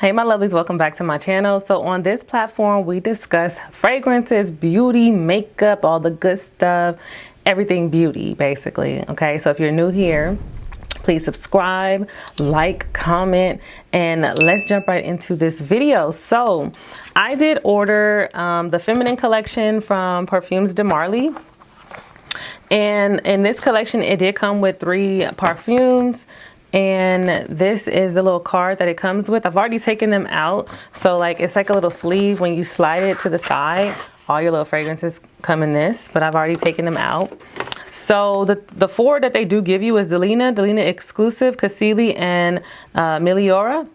Hey my lovelies, welcome back to my channel. So on this platform we discuss fragrances, beauty, makeup, all the good stuff, everything beauty basically. Okay, so if you're new here, please subscribe, like, comment, and let's jump right into this video. So I did order the feminine collection from Parfums De Marly, and in this collection it did come with 3 perfumes. And this is the little card that it comes with. I've already taken them out. So like, it's like a little sleeve. When you slide it to the side, all your little fragrances come in this, but I've already taken them out. So the 4 that they do give you is Delina Exclusif, Cassili, and Meliora.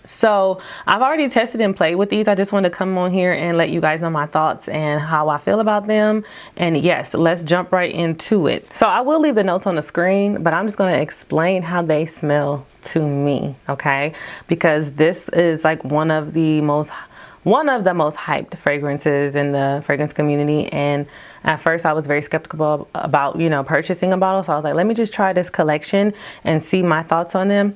So I've already tested and played with these. I just wanted to come on here and let you guys know my thoughts and how I feel about them. And yes, let's jump right into it. So I will leave the notes on the screen, but I'm just going to explain how they smell to me. Okay, because this is like one of the most hyped fragrances in the fragrance community. And at first I was very skeptical about, purchasing a bottle. So I was like, let me just try this collection and see my thoughts on them,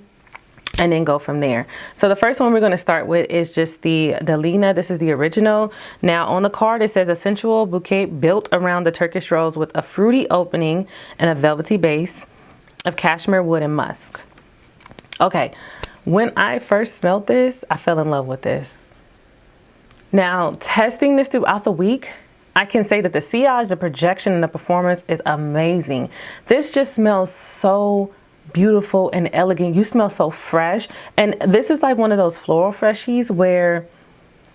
and then go from there. So the first one we're going to start with is just the Delina. This is the original. Now on the card it says a sensual bouquet built around the Turkish rose with a fruity opening and a velvety base of cashmere wood and musk. Okay, when I first smelled this, I fell in love with this. Now testing this throughout the week, I can say that the sillage, the projection, and the performance is amazing. This just smells so beautiful and elegant. You smell so fresh, and this is like one of those floral freshies where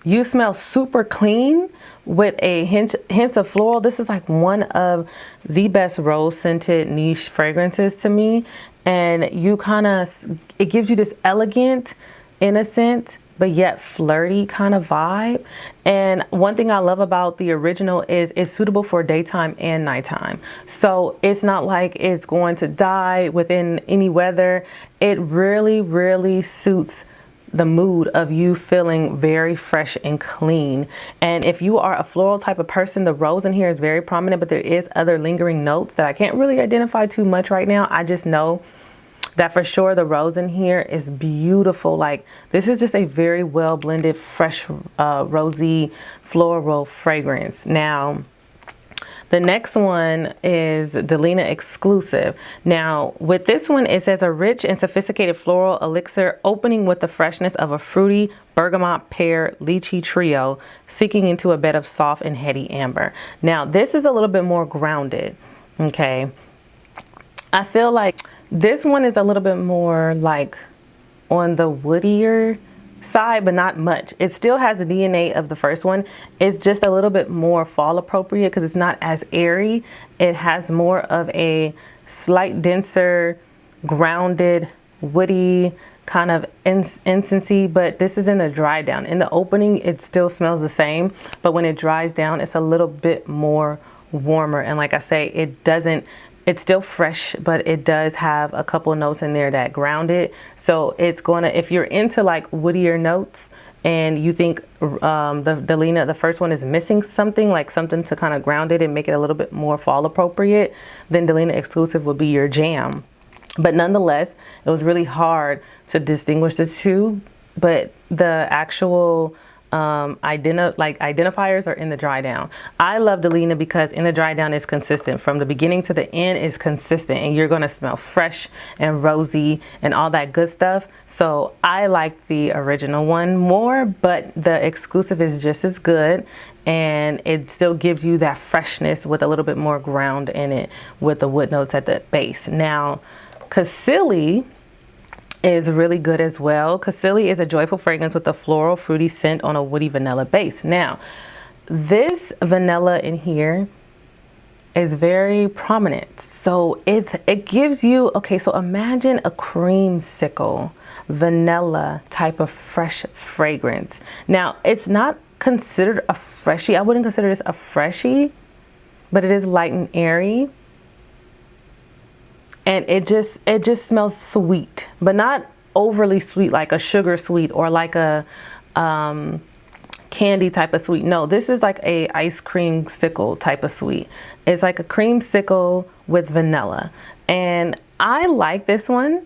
you smell super clean with a hints of floral. This is like one of the best rose scented niche fragrances to me, and it gives you this elegant, innocent, but yet flirty kind of vibe. And one thing I love about the original is it's suitable for daytime and nighttime. So it's not like it's going to die within any weather. It really, really suits the mood of you feeling very fresh and clean. And if you are a floral type of person, the rose in here is very prominent, but there is other lingering notes that I can't really identify too much right now. I just know that for sure the rose in here is beautiful. Like, this is just a very well blended, fresh, rosy floral fragrance. Now, the next one is Delina Exclusif. Now, with this one, it says a rich and sophisticated floral elixir opening with the freshness of a fruity bergamot pear lychee trio, sinking into a bed of soft and heady amber. Now, this is a little bit more grounded. Okay, I feel like this one is a little bit more like on the woodier side, but not much. It still has the DNA of the first one. It's just a little bit more fall appropriate because it's not as airy. It has more of a slight denser, grounded, woody kind of incensey, but this is in the dry down. In the opening, it still smells the same, but when it dries down, it's a little bit more warmer. And like I say, it's still fresh, but it does have a couple notes in there that ground it. So it's gonna, if you're into like woodier notes and you think the Delina, the first one, is missing something, like something to kind of ground it and make it a little bit more fall appropriate, then Delina Exclusif would be your jam. But nonetheless, it was really hard to distinguish the two, but the actual identifiers are in the dry down. I love Delina because in the dry down it's consistent. From the beginning to the end is consistent, and you're going to smell fresh and rosy and all that good stuff. So I like the original one more, but the Exclusif is just as good, and it still gives you that freshness with a little bit more ground in it with the wood notes at the base. Now, Cassili is really good as well. Cassili is a joyful fragrance with a floral fruity scent on a woody vanilla base. Now, this vanilla in here is very prominent. So it gives you, okay, so imagine a creamsicle vanilla type of fresh fragrance. Now, it's not considered a freshie. I wouldn't consider this a freshie, but it is light and airy. And it just smells sweet, but not overly sweet, like a sugar sweet or like a candy type of sweet. No, this is like a ice cream sickle type of sweet. It's like a creamsicle with vanilla. And I like this one.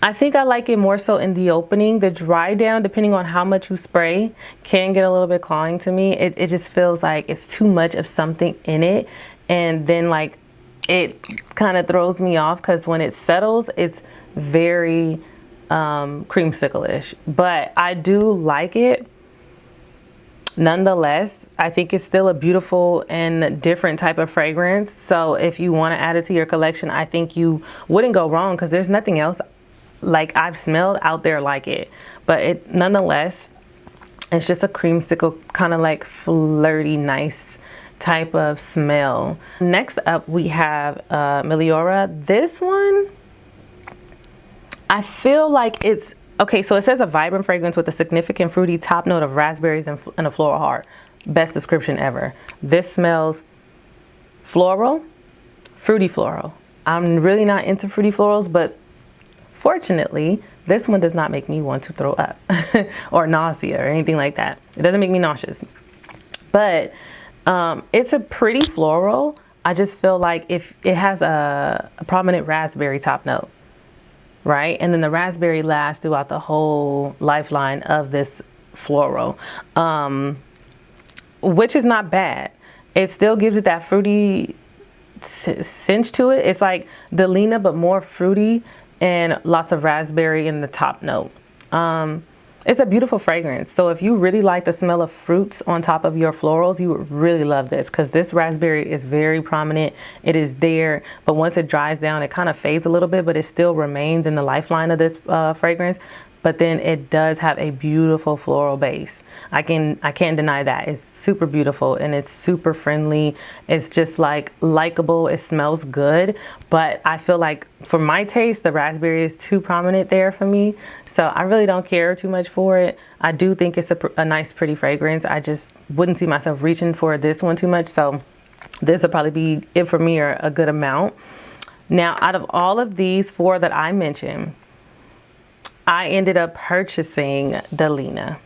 I think I like it more so in the opening. The dry down, depending on how much you spray, can get a little bit cloying to me. It just feels like it's too much of something in it. And then like it kind of throws me off because when it settles, it's very creamsicle-ish. But I do like it. Nonetheless, I think it's still a beautiful and different type of fragrance. So if you want to add it to your collection, I think you wouldn't go wrong because there's nothing else like I've smelled out there like it. But it nonetheless, it's just a creamsicle, kind of like flirty, nice type of smell. Next up, we have Meliora. This one, I feel like it's okay. So it says a vibrant fragrance with a significant fruity top note of raspberries and a floral heart. Best description ever. This smells floral, fruity floral. I'm really not into fruity florals, but fortunately, this one does not make me want to throw up or nausea or anything like that. It doesn't make me nauseous, but it's a pretty floral. I just feel like if it has a prominent raspberry top note, right? And then the raspberry lasts throughout the whole lifeline of this floral, which is not bad. It still gives it that fruity cinch to it. It's like Delina, but more fruity and lots of raspberry in the top note. It's a beautiful fragrance. So if you really like the smell of fruits on top of your florals, you would really love this because this raspberry is very prominent. It is there, but once it dries down, it kind of fades a little bit, but it still remains in the lifeline of this fragrance. But then it does have a beautiful floral base. I can't deny that. It's super beautiful and it's super friendly. It's just like likable. It smells good, but I feel like for my taste, the raspberry is too prominent there for me. So I really don't care too much for it. I do think it's a nice, pretty fragrance. I just wouldn't see myself reaching for this one too much. So this will probably be it for me, or a good amount. Now, out of all of these 4 that I mentioned, I ended up purchasing Delina.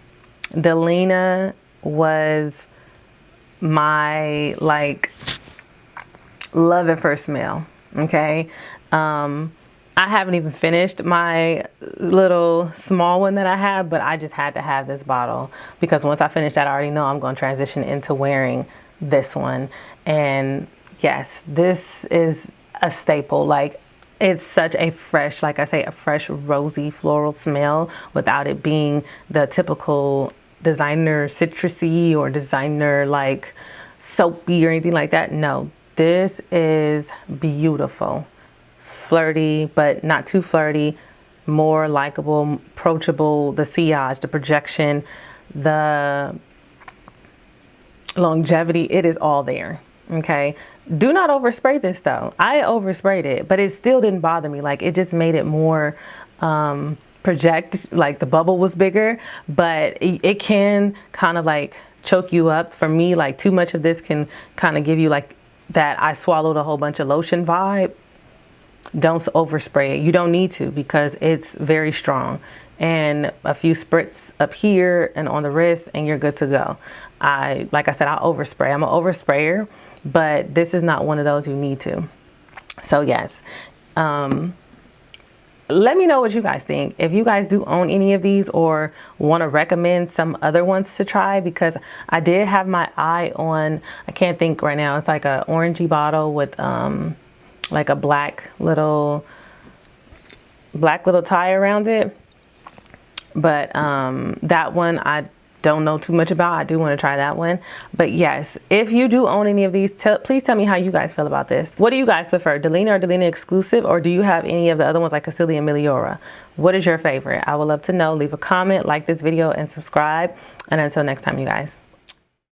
Delina was my like love at first smell. Okay. I haven't even finished my little small one that I have, but I just had to have this bottle because once I finish that, I already know I'm going to transition into wearing this one. And yes, this is a staple. Like, it's such a fresh, like I say, a fresh rosy floral smell without it being the typical designer citrusy or designer like soapy or anything like that. No, this is beautiful. Flirty, but not too flirty, more likable, approachable, the sillage, the projection, the longevity, it is all there. Okay. Do not overspray this though. I oversprayed it, but it still didn't bother me. Like, it just made it more project, like the bubble was bigger, but it can kind of like choke you up. For me, like too much of this can kind of give you like that I swallowed a whole bunch of lotion vibe. Don't overspray it. You don't need to because it's very strong. And a few spritz up here and on the wrist and you're good to go. Like I said, I overspray. I'm an oversprayer, but this is not one of those you need to. So yes, let me know what you guys think. If you guys do own any of these or want to recommend some other ones to try, because I did have my eye on, I can't think right now. It's like a orangey bottle with like a black little tie around it. But that one I don't know too much about. I do want to try that one. But yes, if you do own any of these, please tell me how you guys feel about this. What do you guys prefer, Delina or Delina Exclusif, or do you have any of the other ones like Cassili and Meliora? What is your favorite? I would love to know. Leave a comment, like this video, and subscribe. And until next time, you guys.